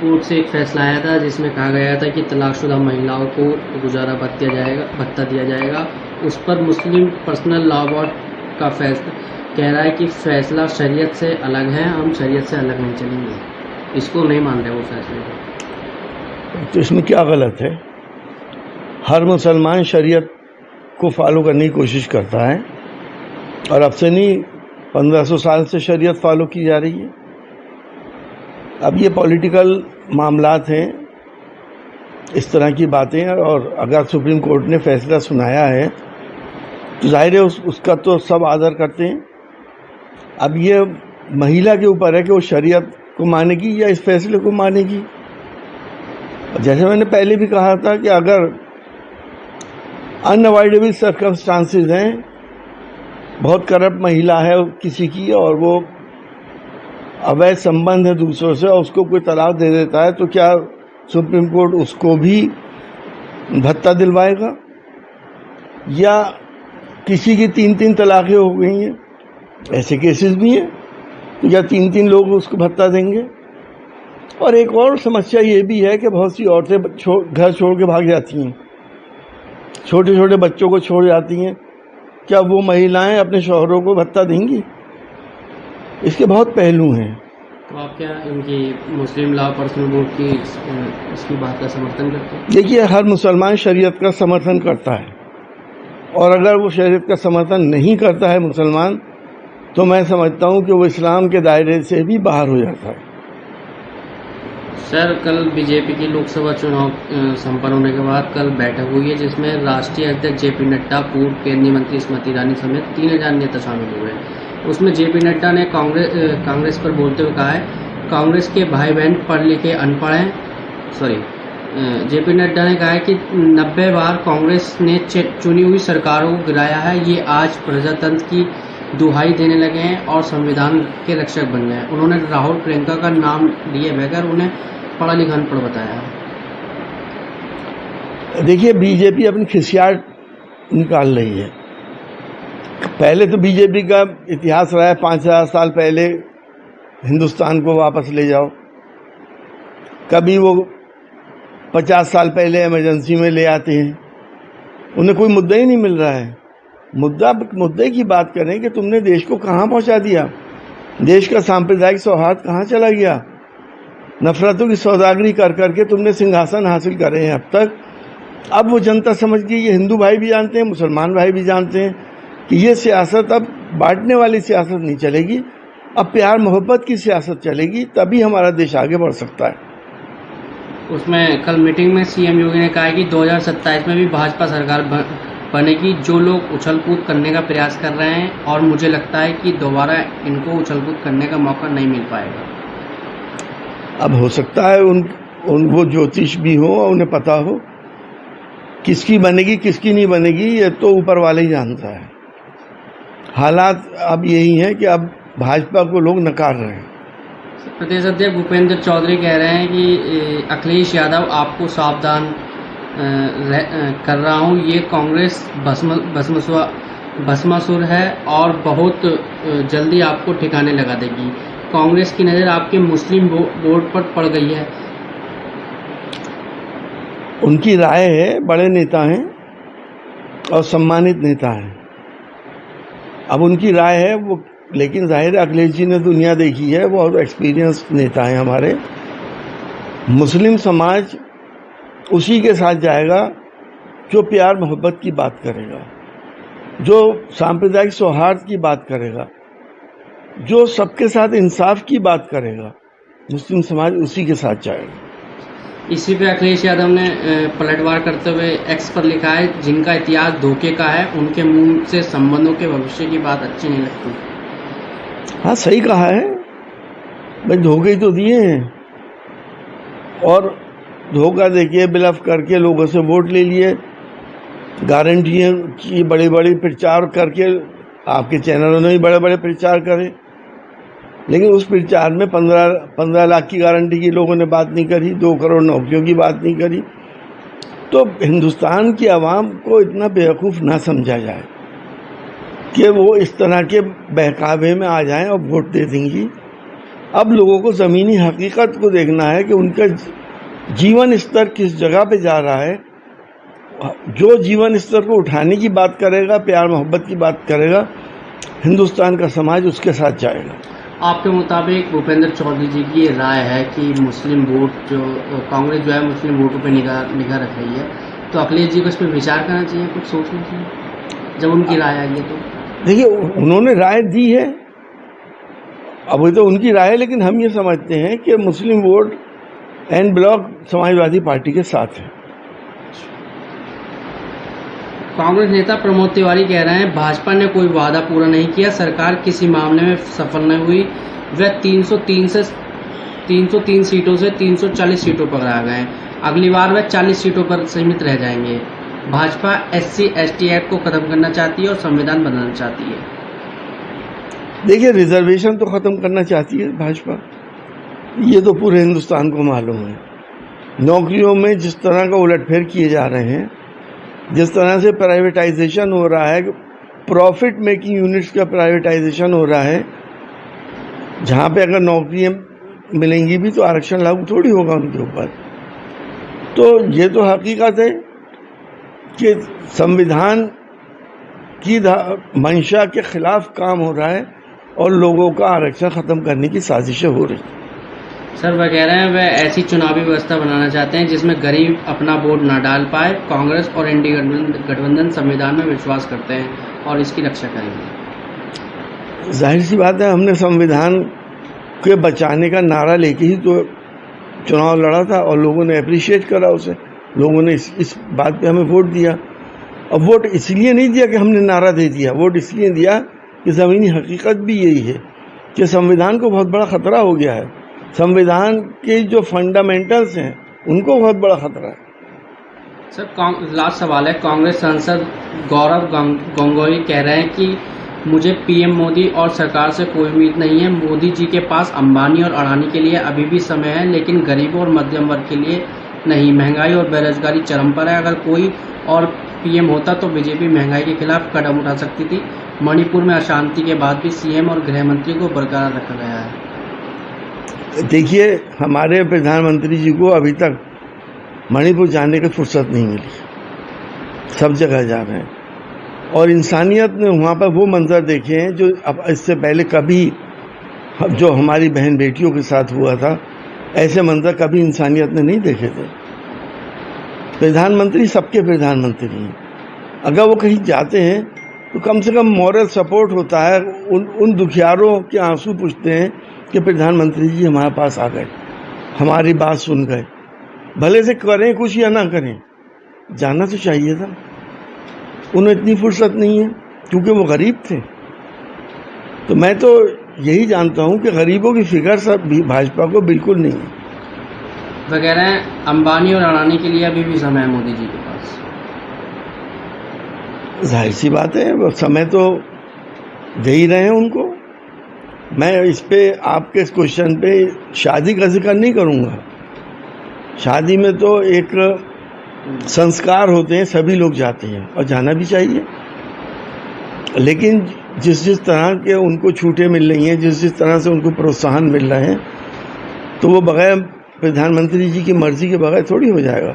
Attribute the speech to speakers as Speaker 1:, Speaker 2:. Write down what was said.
Speaker 1: Court से एक फैसला आया था जिसमें कहा गया था कि तलाकशुदा महिलाओं को गुजारा भत्ता दिया जाएगा। उस पर मुस्लिम पर्सनल लॉ बोर्ड का फैसला कह रहा है कि फैसला शरीयत से अलग है, हम शरीयत से अलग नहीं चलेंगे। इसको नहीं मान रहे वो फैसले को।
Speaker 2: तो इसमें क्या गलत है? हर मुसलमान शरीयत को फॉलो करने की कोशिश करता है और अब से नहीं 1500 साल से शरीयत फॉलो की जा रही है। अब ये पॉलिटिकल मामलात हैं, इस तरह की बातें, और अगर सुप्रीम कोर्ट ने फैसला सुनाया है तो जाहिर है उसका तो सब आदर करते हैं। अब ये महिला के ऊपर है कि वो शरीयत को मानेगी या इस फैसले को मानेगी। जैसे मैंने पहले भी कहा था कि अगर अनअवॉइडेबल सर्कमस्टांसेस हैं, बहुत करप्ट महिला है किसी की और वो अवैध संबंध है दूसरों से और उसको कोई तलाक दे देता है, तो क्या सुप्रीम कोर्ट उसको भी भत्ता दिलवाएगा? या किसी की 3-3 तलाकें हो गई हैं, ऐसे केसेस भी हैं, या 3-3 लोग उसको भत्ता देंगे? और एक और समस्या ये भी है कि बहुत सी औरतें घर छोड़ के भाग जाती हैं, छोटे छोटे बच्चों को छोड़ जाती हैं। क्या वो महिलाएं अपने शौहरों को भत्ता देंगी? इसके बहुत पहलू हैं।
Speaker 1: तो आप क्या इनकी मुस्लिम लॉ पर्सनल बोर्ड की इसकी बात का समर्थन करते हैं?
Speaker 2: देखिए, हर मुसलमान शरीयत का समर्थन करता है, और अगर वो शरीयत का समर्थन नहीं करता है मुसलमान, तो मैं समझता हूँ कि वो इस्लाम के दायरे से भी बाहर हो जाता है।
Speaker 1: सर, कल बीजेपी की लोकसभा चुनाव संपन्न होने के बाद कल बैठक हुई है जिसमें राष्ट्रीय अध्यक्ष जेपी नड्डा, पूर्व केंद्रीय मंत्री स्मृति ईरानी समेत 3000 नेता शामिल हुए। उसमें जेपी नड्डा ने कांग्रेस पर बोलते हुए कहा है, कांग्रेस के भाई बहन पढ़ लिखे अनपढ़ हैं। जेपी नड्डा ने कहा है कि 90 बार कांग्रेस ने चुनी हुई सरकारों को गिराया है, ये आज प्रजातंत्र की दुहाई देने लगे हैं और संविधान के रक्षक बन गए। उन्होंने राहुल प्रियंका का नाम लिए बगैर उन्हें पढ़ा लिखा अनपढ़ बताया।
Speaker 2: देखिए, बीजेपी अपनी खिसियाट निकाल रही है। पहले तो बीजेपी का इतिहास रहा है 5000 साल पहले हिंदुस्तान को वापस ले जाओ, कभी वो 50 साल पहले इमरजेंसी में ले आते हैं। उन्हें कोई मुद्दा ही नहीं मिल रहा है। मुद्दे की बात करें कि तुमने देश को कहाँ पहुँचा दिया, देश का सांप्रदायिक सौहार्द कहाँ चला गया। नफरतों की सौदागरी कर करके तुमने सिंहासन हासिल करे हैं अब तक। अब वो जनता समझ गई, ये हिंदू भाई भी जानते हैं, मुसलमान भाई भी जानते हैं कि ये सियासत अब बांटने वाली सियासत नहीं चलेगी, अब प्यार मोहब्बत की सियासत चलेगी, तभी हमारा देश आगे बढ़ सकता है।
Speaker 1: उसमें कल मीटिंग में सीएम योगी ने कहा कि 2027 में भी भाजपा सरकार बनेगी। जो लोग उछल कूद करने का प्रयास कर रहे हैं, और मुझे लगता है कि दोबारा इनको उछल कूद करने का मौका नहीं मिल पाएगा।
Speaker 2: अब हो सकता है वो ज्योतिष भी हो और उन्हें पता हो किसकी बनेगी किसकी नहीं बनेगी, ये तो ऊपर वाले ही जानता है। हालात अब यही है कि अब भाजपा को लोग नकार रहे हैं।
Speaker 1: प्रदेश अध्यक्ष भूपेंद्र चौधरी कह रहे हैं कि अखिलेश यादव आपको सावधान कर रहा हूं, ये कांग्रेस भस्मासुर है और बहुत जल्दी आपको ठिकाने लगा देगी। कांग्रेस की नज़र आपके मुस्लिम वोट पर पड़ गई है।
Speaker 2: उनकी राय है, बड़े नेता हैं और सम्मानित नेता हैं। अब उनकी राय है वो, लेकिन जाहिर है अखिलेश जी ने दुनिया देखी है, वो और एक्सपीरियंस नेता हैं हमारे। मुस्लिम समाज उसी के साथ जाएगा जो प्यार मोहब्बत की बात करेगा, जो सांप्रदायिक सौहार्द की बात करेगा, जो सबके साथ इंसाफ की बात करेगा। मुस्लिम समाज उसी के साथ जाएगा।
Speaker 1: इसी पे अखिलेश यादव ने पलटवार करते हुए एक्स पर लिखा है, जिनका इतिहास धोखे का है उनके मुंह से संबंधों के भविष्य की बात अच्छी नहीं लगती।
Speaker 2: हाँ, सही कहा है भाई, धोखे तो दिए हैं और धोखा देके बिलफ करके लोगों से वोट ले लिए, गारंटियां की बड़े बड़े प्रचार करके। आपके चैनलों ने भी बड़े बड़े प्रचार करे, लेकिन उस प्रचार में 15 लाख की गारंटी की लोगों ने बात नहीं करी, 2 करोड़ नौकरियों की बात नहीं करी। तो हिंदुस्तान की आवाम को इतना बेवकूफ़ ना समझा जाए कि वो इस तरह के बहकावे में आ जाएं और वोट दे देंगी। अब लोगों को ज़मीनी हकीकत को देखना है कि उनका जीवन स्तर किस जगह पे जा रहा है। जो जीवन स्तर को उठाने की बात करेगा, प्यार मोहब्बत की बात करेगा, हिंदुस्तान का समाज उसके साथ जाएगा।
Speaker 1: आपके मुताबिक भूपेंद्र चौधरी जी की ये राय है कि मुस्लिम वोट जो कांग्रेस जो है मुस्लिम वोटों पर निगाह रख रही है, तो अखिलेश जी को इस पर विचार करना चाहिए, कुछ सोचना चाहिए जब उनकी राय आई है। तो
Speaker 2: देखिए, उन्होंने राय दी है, अब ये तो उनकी राय है, लेकिन हम ये समझते हैं कि मुस्लिम vote en bloc Samajwadi Party के साथ है।
Speaker 1: कांग्रेस नेता प्रमोद तिवारी कह रहे हैं भाजपा ने कोई वादा पूरा नहीं किया, सरकार किसी मामले में सफल नहीं हुई, वह 303 सीटों से 340 सीटों पर आ गए, अगली बार वह 40 सीटों पर सीमित रह जाएंगे। भाजपा SC/ST एक्ट को खत्म करना चाहती है और संविधान बदलना चाहती है।
Speaker 2: देखिए, रिजर्वेशन तो खत्म करना चाहती है भाजपा, ये तो पूरे हिंदुस्तान को मालूम है। नौकरियों में जिस तरह का उलटफेर किए जा रहे हैं, जिस तरह से प्राइवेटाइजेशन हो रहा है, प्रॉफिट मेकिंग यूनिट्स का प्राइवेटाइजेशन हो रहा है, जहाँ पे अगर नौकरियाँ मिलेंगी भी तो आरक्षण लागू थोड़ी होगा उनके ऊपर। तो ये तो हकीकत है कि संविधान की मंशा के खिलाफ काम हो रहा है और लोगों का आरक्षण खत्म करने की साजिशें हो रही हैं।
Speaker 1: सर, वह कह रहे हैं वह ऐसी चुनावी व्यवस्था बनाना चाहते हैं जिसमें गरीब अपना वोट ना डाल पाए। कांग्रेस और एनडीए गठबंधन संविधान में विश्वास करते हैं और इसकी रक्षा करेंगे।
Speaker 2: जाहिर सी बात है, हमने संविधान के बचाने का नारा लेके ही तो चुनाव लड़ा था और लोगों ने अप्रिशिएट करा उसे, लोगों ने इस बात पे हमें वोट दिया। अब वोट इसलिए नहीं दिया कि हमने नारा दे दिया, वोट इसलिए दिया कि ज़मीनी हकीकत भी यही है कि संविधान को बहुत बड़ा ख़तरा हो गया है। संविधान के जो फंडामेंटल्स हैं उनको बहुत बड़ा खतरा है।
Speaker 1: सर, लास्ट सवाल है। कांग्रेस सांसद गौरव गंगोई कह रहे हैं कि मुझे पीएम मोदी और सरकार से कोई उम्मीद नहीं है। मोदी जी के पास अंबानी और अडानी के लिए अभी भी समय है, लेकिन गरीबों और मध्यम वर्ग के लिए नहीं। महंगाई और बेरोजगारी चरम पर है। अगर कोई और पीएम होता तो बीजेपी महंगाई के खिलाफ कदम उठा सकती थी। मणिपुर में अशांति के बाद भी सीएम और गृह मंत्री को बरकरार रखा गया है।
Speaker 2: देखिए, हमारे प्रधानमंत्री जी को अभी तक मणिपुर जाने की फुर्सत नहीं मिली, सब जगह जा रहे हैं और इंसानियत ने वहाँ पर वो मंजर देखे हैं जो अब इससे पहले कभी जो हमारी बहन बेटियों के साथ हुआ था, ऐसे मंजर कभी इंसानियत ने नहीं देखे थे। प्रधानमंत्री सबके प्रधानमंत्री हैं। अगर वो कहीं जाते हैं तो कम से कम मॉरल सपोर्ट होता है, उन दुखियारों के आंसू पूछते हैं कि प्रधानमंत्री जी हमारे पास आ गए, हमारी बात सुन गए। भले से करें कुछ या ना करें, जाना तो चाहिए था। उन्हें इतनी फुर्सत नहीं है क्योंकि वो गरीब थे। तो मैं तो यही जानता हूं कि गरीबों की फिक्र सब भी भाजपा को बिल्कुल नहीं है।
Speaker 1: वह कह रहे हैं अंबानी और अडानी के लिए अभी भी समय है मोदी जी के पास।
Speaker 2: जाहिर सी बात है, वो समय तो दे ही रहे हैं उनको। मैं इस पे आपके इस क्वेश्चन पे शादी का जिक्र नहीं करूँगा। शादी में तो एक संस्कार होते हैं, सभी लोग जाते हैं और जाना भी चाहिए, लेकिन जिस तरह के उनको छूटें मिल रही हैं, जिस तरह से उनको प्रोत्साहन मिल रहे हैं, तो वो बगैर प्रधानमंत्री जी की मर्जी के बगैर थोड़ी हो जाएगा।